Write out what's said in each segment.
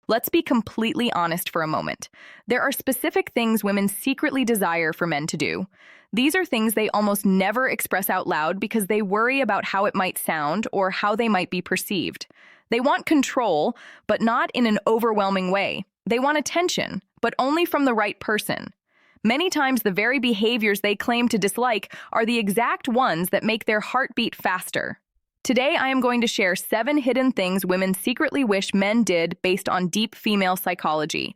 Let's be completely honest for a moment. There are specific things women secretly desire for men to do. These are things they almost never express out loud because they worry about how it might sound or how they might be perceived. They want control, but not in an overwhelming way. They want attention, but only from the right person. Many times, the very behaviors they claim to dislike are the exact ones that make their heart beat faster. Today, I am going to share 7 hidden things women secretly wish men did based on deep female psychology.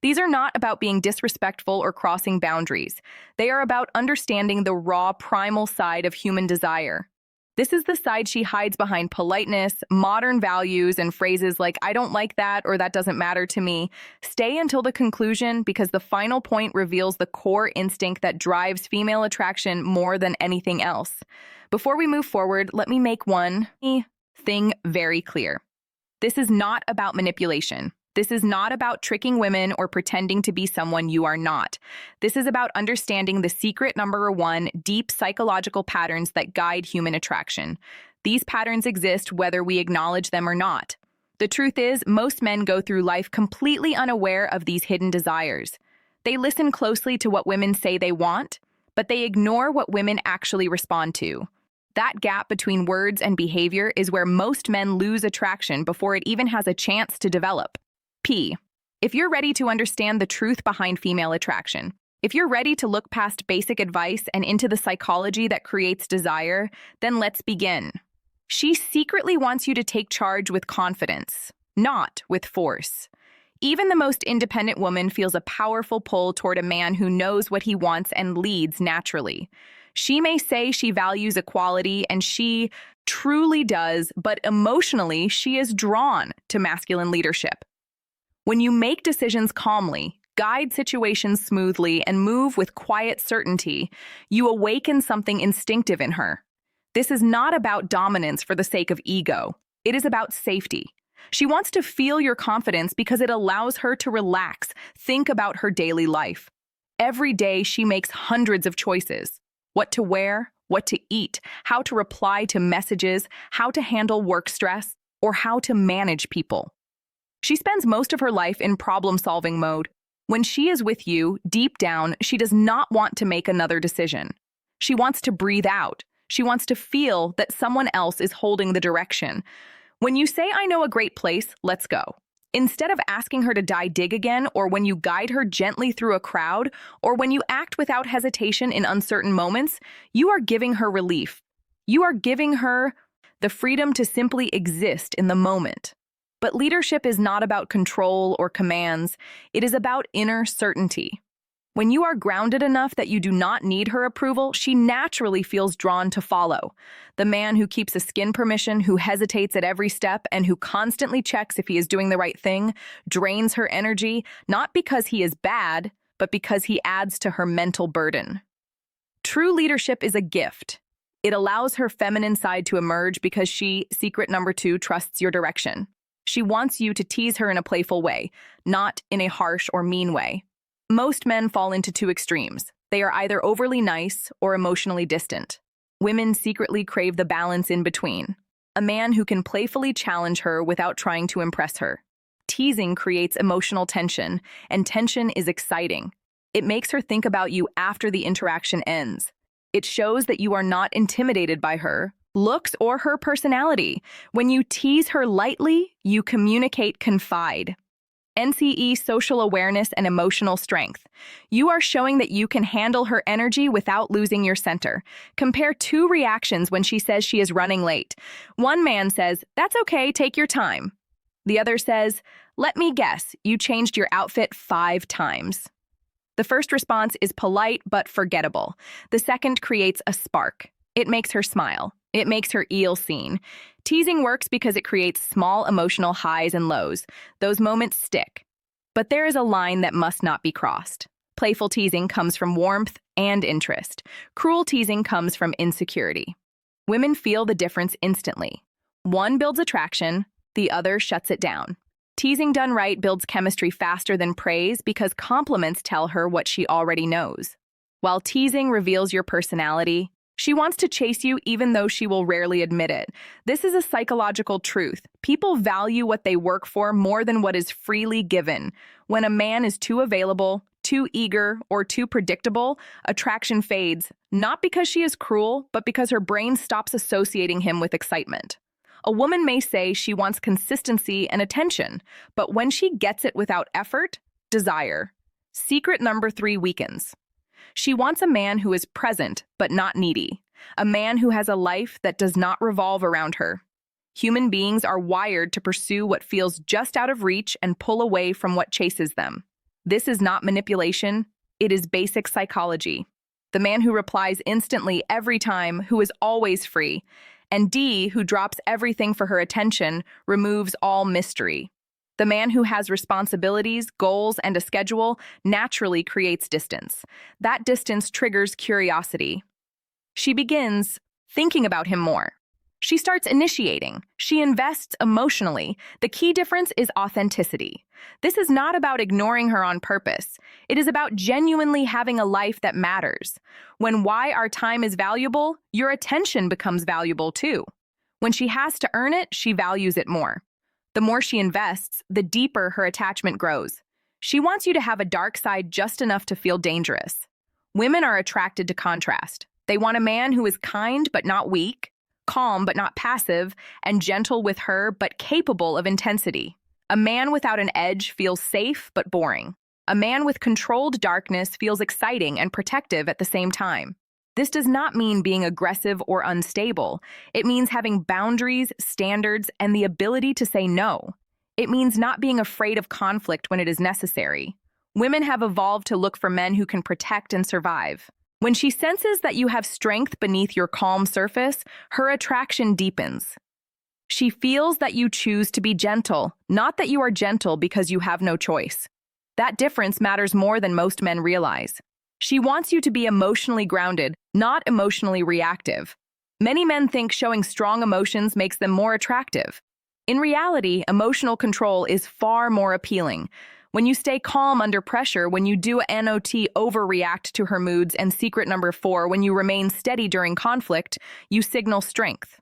These are not about being disrespectful or crossing boundaries. They are about understanding the raw, primal side of human desire. This is the side she hides behind politeness, modern values, and phrases like, "I don't like that," or "that doesn't matter to me." Stay until the conclusion because the final point reveals the core instinct that drives female attraction more than anything else. Before we move forward, let me make one thing very clear. This is not about manipulation. This is not about tricking women or pretending to be someone you are not. This is about understanding the secret number 1, deep psychological patterns that guide human attraction. These patterns exist whether we acknowledge them or not. The truth is, most men go through life completely unaware of these hidden desires. They listen closely to what women say they want, but they ignore what women actually respond to. That gap between words and behavior is where most men lose attraction before it even has a chance to develop. If you're ready to understand the truth behind female attraction, if you're ready to look past basic advice and into the psychology that creates desire, then let's begin. She secretly wants you to take charge with confidence, not with force. Even the most independent woman feels a powerful pull toward a man who knows what he wants and leads naturally. She may say she values equality, and she truly does, but emotionally, she is drawn to masculine leadership. When you make decisions calmly, guide situations smoothly, and move with quiet certainty, you awaken something instinctive in her. This is not about dominance for the sake of ego. It is about safety. She wants to feel your confidence because it allows her to relax, think about her daily life. Every day, she makes hundreds of choices: what to wear, what to eat, how to reply to messages, how to handle work stress, or how to manage people. She spends most of her life in problem-solving mode. When she is with you, deep down, she does not want to make another decision. She wants to breathe out. She wants to feel that someone else is holding the direction. When you say, "I know a great place, let's go," instead of asking her to dig again, or when you guide her gently through a crowd, or when you act without hesitation in uncertain moments, you are giving her relief. You are giving her the freedom to simply exist in the moment. But leadership is not about control or commands. It is about inner certainty. When you are grounded enough that you do not need her approval, she naturally feels drawn to follow. The man who keeps a skin permission, who hesitates at every step, and who constantly checks if he is doing the right thing, drains her energy, not because he is bad, but because he adds to her mental burden. True leadership is a gift. It allows her feminine side to emerge because she, secret number 2, trusts your direction. She wants you to tease her in a playful way, not in a harsh or mean way. Most men fall into 2 extremes. They are either overly nice or emotionally distant. Women secretly crave the balance in between. A man who can playfully challenge her without trying to impress her. Teasing creates emotional tension, and tension is exciting. It makes her think about you after the interaction ends. It shows that you are not intimidated by her looks, or her personality. When you tease her lightly, you communicate confide. NCE, social awareness and emotional strength. You are showing that you can handle her energy without losing your center. Compare 2 reactions when she says she is running late. One man says, "That's okay, take your time." The other says, "Let me guess, you changed your outfit 5 times." The first response is polite but forgettable. The second creates a spark. It makes her smile. It makes her feel seen. Teasing works because it creates small emotional highs and lows. Those moments stick. But there is a line that must not be crossed. Playful teasing comes from warmth and interest. Cruel teasing comes from insecurity. Women feel the difference instantly. One builds attraction, the other shuts it down. Teasing done right builds chemistry faster than praise because compliments tell her what she already knows. While teasing reveals your personality, She wants to chase you even though she will rarely admit it. This is a psychological truth. People value what they work for more than what is freely given. When a man is too available, too eager, or too predictable, attraction fades, not because she is cruel, but because her brain stops associating him with excitement. A woman may say she wants consistency and attention, but when she gets it without effort, desire. Secret number 3 weakens. She wants a man who is present but not needy, a man who has a life that does not revolve around her. Human beings are wired to pursue what feels just out of reach and pull away from what chases them. This is not manipulation, it is basic psychology. The man who replies instantly every time, who is always free, and D, who drops everything for her attention, removes all mystery. The man who has responsibilities, goals, and a schedule naturally creates distance. That distance triggers curiosity. She begins thinking about him more. She starts initiating. She invests emotionally. The key difference is authenticity. This is not about ignoring her on purpose. It is about genuinely having a life that matters. When why our time is valuable, your attention becomes valuable too. When she has to earn it, she values it more. The more she invests, the deeper her attachment grows. She wants you to have a dark side just enough to feel dangerous. Women are attracted to contrast. They want a man who is kind but not weak, calm but not passive, and gentle with her but capable of intensity. A man without an edge feels safe but boring. A man with controlled darkness feels exciting and protective at the same time. This does not mean being aggressive or unstable. It means having boundaries, standards, and the ability to say no. It means not being afraid of conflict when it is necessary. Women have evolved to look for men who can protect and survive. When she senses that you have strength beneath your calm surface, her attraction deepens. She feels that you choose to be gentle, not that you are gentle because you have no choice. That difference matters more than most men realize. She wants you to be emotionally grounded, not emotionally reactive. Many men think showing strong emotions makes them more attractive. In reality, emotional control is far more appealing. When you stay calm under pressure, when you do not overreact to her moods, and secret number 4, when you remain steady during conflict, you signal strength.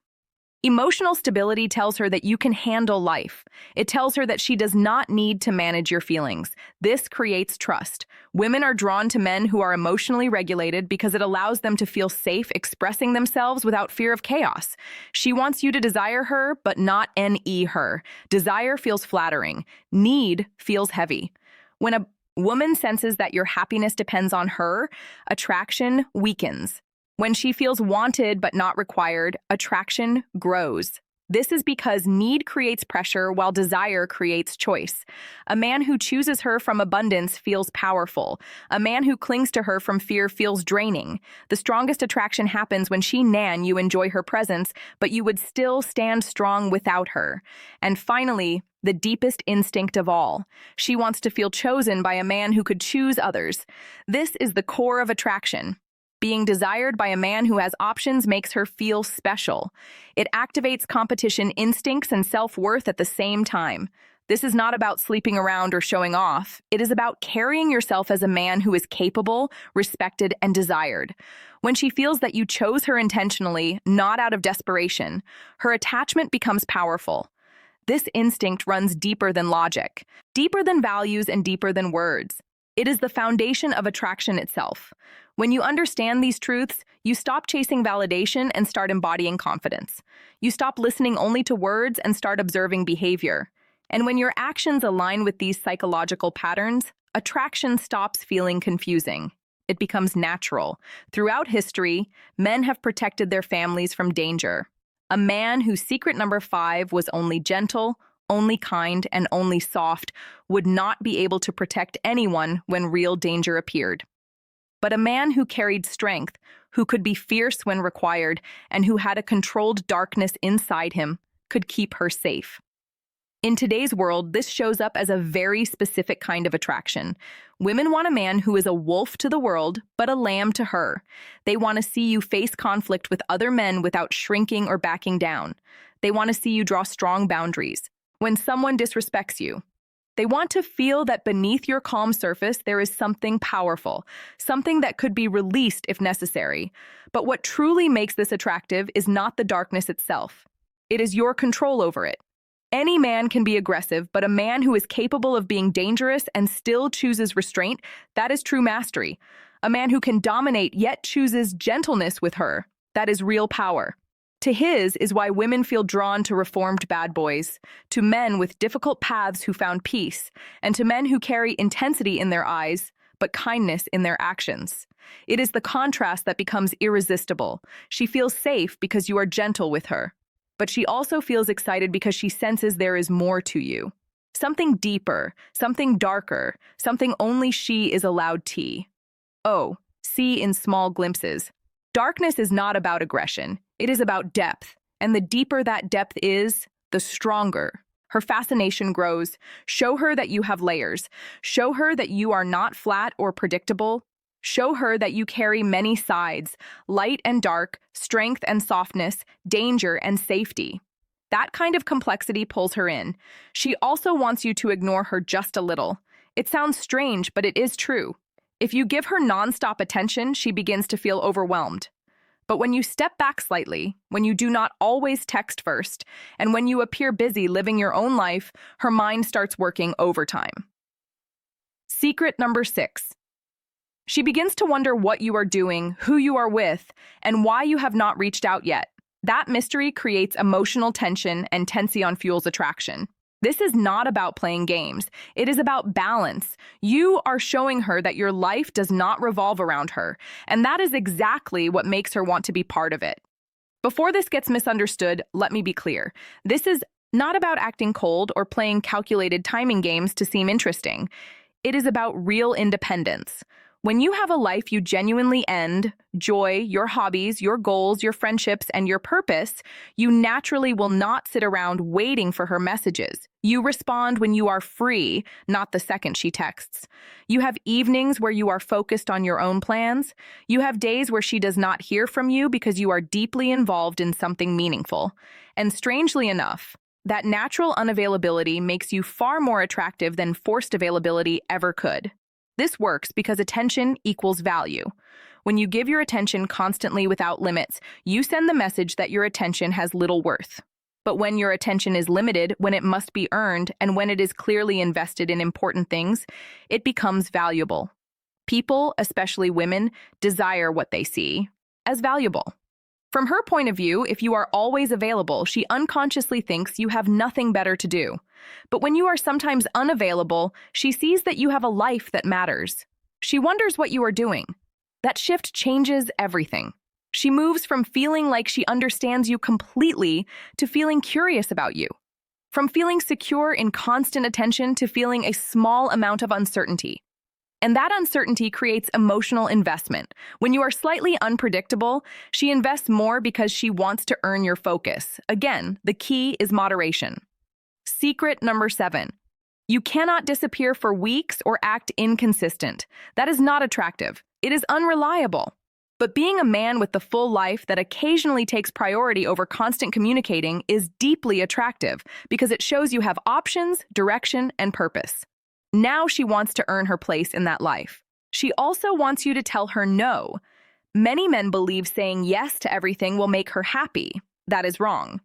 Emotional stability tells her that you can handle life. It tells her that she does not need to manage your feelings. This creates trust. Women are drawn to men who are emotionally regulated because it allows them to feel safe expressing themselves without fear of chaos. She wants you to desire her, but not ne her. Desire feels flattering. Need feels heavy. When a woman senses that your happiness depends on her, attraction weakens. When she feels wanted but not required, attraction grows. This is because need creates pressure while desire creates choice. A man who chooses her from abundance feels powerful. A man who clings to her from fear feels draining. The strongest attraction happens when you enjoy her presence, but you would still stand strong without her. And finally, the deepest instinct of all. She wants to feel chosen by a man who could choose others. This is the core of attraction. Being desired by a man who has options makes her feel special. It activates competition instincts and self-worth at the same time. This is not about sleeping around or showing off. It is about carrying yourself as a man who is capable, respected, and desired. When she feels that you chose her intentionally, not out of desperation, her attachment becomes powerful. This instinct runs deeper than logic, deeper than values, and deeper than words. It is the foundation of attraction itself. When you understand these truths, you stop chasing validation and start embodying confidence. You stop listening only to words and start observing behavior. And when your actions align with these psychological patterns, attraction stops feeling confusing. It becomes natural. Throughout history, men have protected their families from danger. A man whose secret number 5 was only gentle, only kind, and only soft would not be able to protect anyone when real danger appeared. But a man who carried strength, who could be fierce when required, and who had a controlled darkness inside him, could keep her safe. In today's world, this shows up as a very specific kind of attraction. Women want a man who is a wolf to the world, but a lamb to her. They want to see you face conflict with other men without shrinking or backing down. They want to see you draw strong boundaries. When someone disrespects you, They want to feel that beneath your calm surface there is something powerful, something that could be released if necessary. But what truly makes this attractive is not the darkness itself. It is your control over it. Any man can be aggressive, but a man who is capable of being dangerous and still chooses restraint, that is true mastery. A man who can dominate yet chooses gentleness with her, that is real power. To his is why women feel drawn to reformed bad boys, to men with difficult paths who found peace, and to men who carry intensity in their eyes, but kindness in their actions. It is the contrast that becomes irresistible. She feels safe because you are gentle with her, but she also feels excited because she senses there is more to you. Something deeper, something darker, something only she is allowed to. Oh, see in small glimpses. Darkness is not about aggression. It is about depth, and the deeper that depth is, the stronger. Her fascination grows. Show her that you have layers. Show her that you are not flat or predictable. Show her that you carry many sides, light and dark, strength and softness, danger and safety. That kind of complexity pulls her in. She also wants you to ignore her just a little. It sounds strange, but it is true. If you give her nonstop attention, she begins to feel overwhelmed. But when you step back slightly, when you do not always text first, and when you appear busy living your own life, her mind starts working overtime. Secret number 6. She begins to wonder what you are doing, who you are with, and why you have not reached out yet. That mystery creates emotional tension, and tension fuels attraction. This is not about playing games. It is about balance. You are showing her that your life does not revolve around her, and that is exactly what makes her want to be part of it. Before this gets misunderstood, let me be clear. This is not about acting cold or playing calculated timing games to seem interesting. It is about real independence. When you have a life you genuinely end, joy, your hobbies, your goals, your friendships, and your purpose, you naturally will not sit around waiting for her messages. You respond when you are free, not the second she texts. You have evenings where you are focused on your own plans. You have days where she does not hear from you because you are deeply involved in something meaningful. And strangely enough, that natural unavailability makes you far more attractive than forced availability ever could. This works because attention equals value. When you give your attention constantly without limits, you send the message that your attention has little worth. But when your attention is limited, when it must be earned, and when it is clearly invested in important things, it becomes valuable. People, especially women, desire what they see as valuable. From her point of view, if you are always available, she unconsciously thinks you have nothing better to do. But when you are sometimes unavailable, she sees that you have a life that matters. She wonders what you are doing. That shift changes everything. She moves from feeling like she understands you completely to feeling curious about you. From feeling secure in constant attention to feeling a small amount of uncertainty. And that uncertainty creates emotional investment. When you are slightly unpredictable, she invests more because she wants to earn your focus. Again, the key is moderation. Secret number 7. You cannot disappear for weeks or act inconsistent. That is not attractive. It is unreliable. But being a man with the full life that occasionally takes priority over constant communicating is deeply attractive because it shows you have options, direction, and purpose. Now she wants to earn her place in that life. She also wants you to tell her no. Many men believe saying yes to everything will make her happy. That is wrong.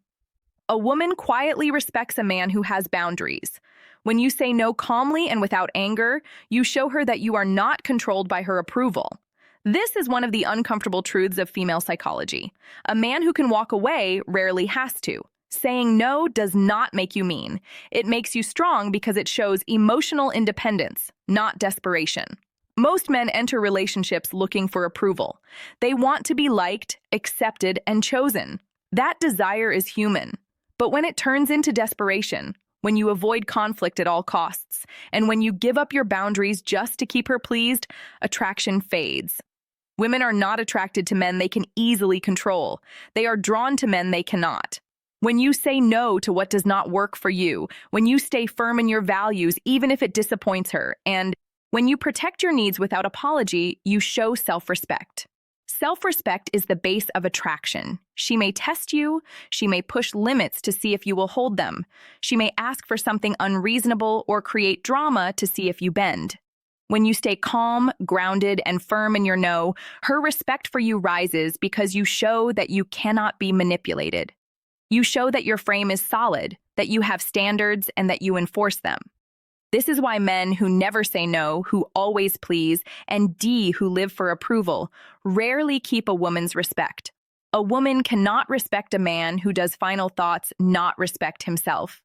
A woman quietly respects a man who has boundaries. When you say no calmly and without anger, you show her that you are not controlled by her approval. This is one of the uncomfortable truths of female psychology. A man who can walk away rarely has to. Saying no does not make you mean. It makes you strong because it shows emotional independence, not desperation. Most men enter relationships looking for approval. They want to be liked, accepted, and chosen. That desire is human. But when it turns into desperation, when you avoid conflict at all costs, and when you give up your boundaries just to keep her pleased, attraction fades. Women are not attracted to men they can easily control. They are drawn to men they cannot. When you say no to what does not work for you, when you stay firm in your values even if it disappoints her, and when you protect your needs without apology, you show self-respect. Self-respect is the base of attraction. She may test you, she may push limits to see if you will hold them. She may ask for something unreasonable or create drama to see if you bend. When you stay calm, grounded, and firm in your no, her respect for you rises because you show that you cannot be manipulated. You show that your frame is solid, that you have standards, and that you enforce them. This is why men who never say no, who always please, and D who live for approval, rarely keep a woman's respect. A woman cannot respect a man who does final thoughts not respect himself.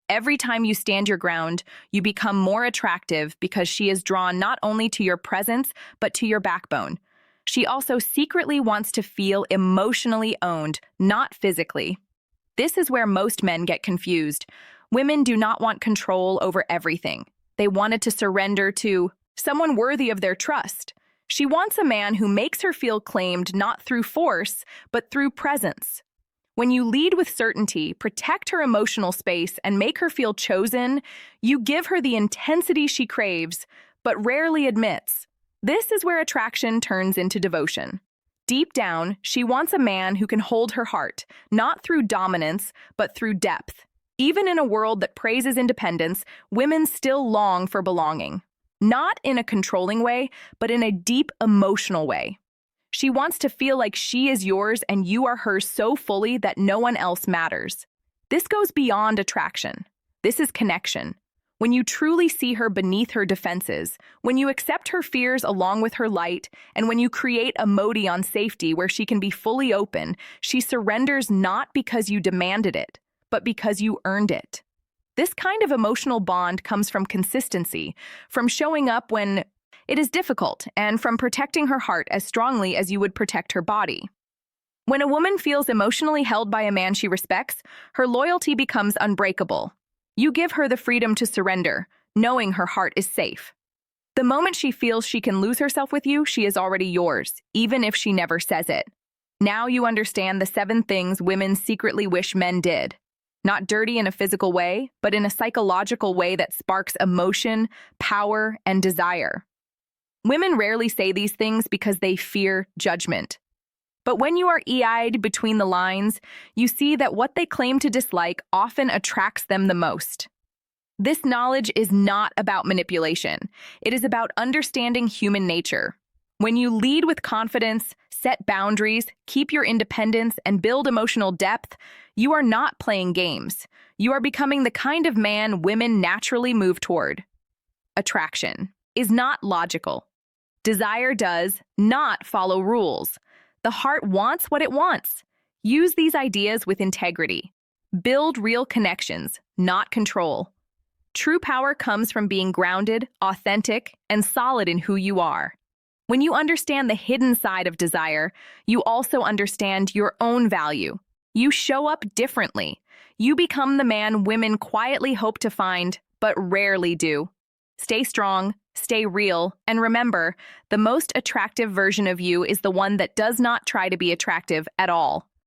Every time you stand your ground, you become more attractive because she is drawn not only to your presence, but to your backbone. She also secretly wants to feel emotionally owned, not physically. This is where most men get confused. Women do not want control over everything. They wanted to surrender to someone worthy of their trust. She wants a man who makes her feel claimed not through force, but through presence. When you lead with certainty, protect her emotional space, and make her feel chosen, you give her the intensity she craves, but rarely admits. This is where attraction turns into devotion. Deep down, she wants a man who can hold her heart, not through dominance, but through depth. Even in a world that praises independence, women still long for belonging. Not in a controlling way, but in a deep emotional way. She wants to feel like she is yours and you are hers so fully that no one else matters. This goes beyond attraction. This is connection. When you truly see her beneath her defenses, when you accept her fears along with her light, and when you create a mode on safety where she can be fully open, she surrenders not because you demanded it, but because you earned it. This kind of emotional bond comes from consistency, from showing up when it is difficult, and from protecting her heart as strongly as you would protect her body. When a woman feels emotionally held by a man she respects, her loyalty becomes unbreakable. You give her the freedom to surrender, knowing her heart is safe. The moment she feels she can lose herself with you, she is already yours, even if she never says it. Now you understand the 7 things women secretly wish men did. Not dirty in a physical way, but in a psychological way that sparks emotion, power, and desire. Women rarely say these things because they fear judgment. But when you are eyed between the lines, you see that what they claim to dislike often attracts them the most. This knowledge is not about manipulation. It is about understanding human nature. When you lead with confidence, set boundaries, keep your independence, and build emotional depth, you are not playing games. You are becoming the kind of man women naturally move toward. Attraction is not logical. Desire does not follow rules. The heart wants what it wants. Use these ideas with integrity. Build real connections, not control. True power comes from being grounded, authentic, and solid in who you are. When you understand the hidden side of desire, you also understand your own value. You show up differently. You become the man women quietly hope to find, but rarely do. Stay strong, stay real, and remember, the most attractive version of you is the one that does not try to be attractive at all.